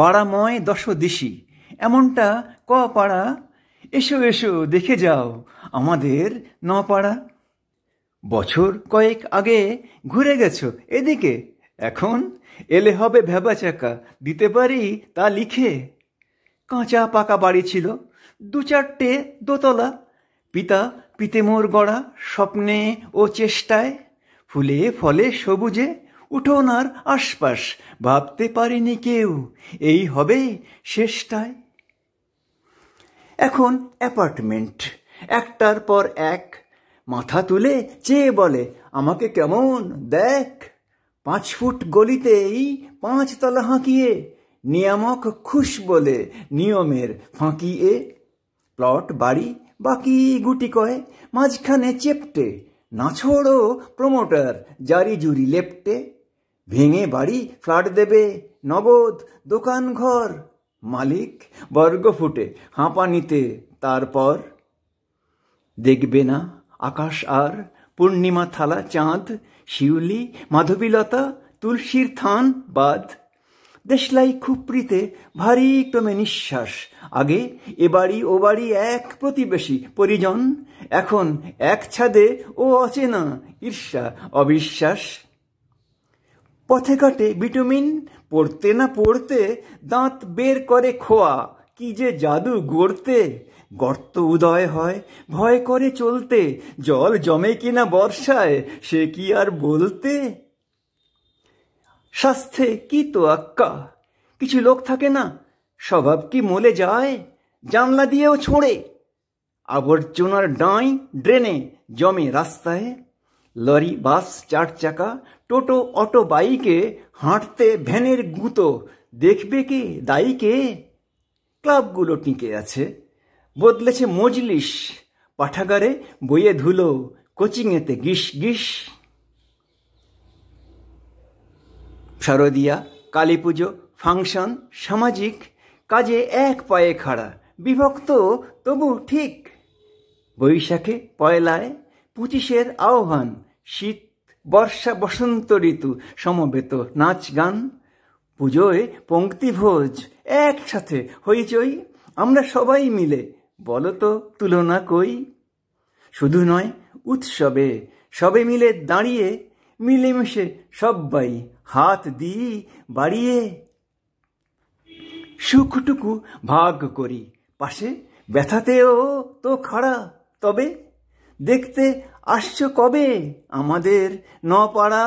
পাড়াময় দশদিশি এমনটা ক পাড়া, এসো এসো দেখে যাও আমাদের নপাড়া। বছর কয়েক আগে ঘুরে গেছো এদিকে, এখন এলে হবে ভ্যাবাচাকা, দিতে পারি তা লিখে। কাঁচা পাকা বাড়ি ছিল, দু চারটে দোতলা, পিতা পিতেমোর গড়া স্বপ্নে ও চেষ্টায়, ফুলে ফলে সবুজে উঠোনার আশপাশ, ভাবতে পারেনি কেউ এই হবে শেষটায়। এখন অ্যাপার্টমেন্ট একটার পর এক, মাথা তুলে চেয়ে বলে আমাকে কেমন দেখ। 5 ফুট গলিতেই 5 তলা হাঁকিয়ে, নিয়ামক খুশ বলে নিয়মের ফাঁকিয়ে। প্লট বাড়ি বাকি গুটি কয়, মাঝখানে চেপটে নাছোড়ো প্রমোটার জারি জুরি লেপটে। ভেঙে বাড়ি ফ্ল্যাট দেবে নগদ, দোকান ঘর মালিক বর্গফুটে হাঁপানিতে। তারপর দেখবে না আকাশ আর পূর্ণিমা থালা চাঁদ, শিউলি মাধবীলতা তুলসীর থান বাদ। দেশলাই খুপড়িতে ভারী ক্রমে নিঃশ্বাস, আগে এ বাড়ি ও বাড়ি এক প্রতিবেশী পরিজন, এখন এক ছাদে ও অচেনা ঈর্ষা অবিশ্বাস। পথে ঘাটে বিটুমিন পড়তে না পড়তে দাঁত বের করে খোয়া, কি যে জাদু গড়তে। গর্ত উদয় হয় ভয় করে চলতে, জল জমে কিনা বর্ষায় সে কি আর বলতে। স্বাস্থ্যে কি তো আক্কা, কিছু লোক থাকে না স্বভাব কি মলে যায়, জানলা দিয়েও ছোঁড়ে। আবর্জনার ডাঁই ড্রেনে জমে রাস্তায়, লরি বাস 4 চাকা টোটো অটো বাইকে হাঁটতে ভ্যানের গুঁতো, দেখবে কে দায়ী কে। ক্লাবগুলো টিকে আছে, বদলেছে মজলিস, পাঠাগারে বইয়ে ধুলো, কোচিংয়েতে গিস গিস। শারদিয়া কালী পুজো ফাংশন সামাজিক কাজে এক পায়ে খাড়া, বিভক্ত তবু ঠিক। বৈশাখে পয়লায় 25-এর আহ্বান, শীত বর্ষা বসন্ত ঋতু সমবেত নাচ গান। পুজোয় পঙ্ক্তিভোজ একসাথে হইচই, আমরা সবাই মিলে বলতো তুলনা কই। শুধু নয় উৎসবে সবে মিলে দাঁড়িয়ে, মিলেমিশে সব্বাই হাত দিই বাড়িয়ে। সুখটুকু ভাগ করি পাশে, ব্যথাতেও তো খাড়া। তবে দেখতে আসছো কবে আমাদের নপাড়া?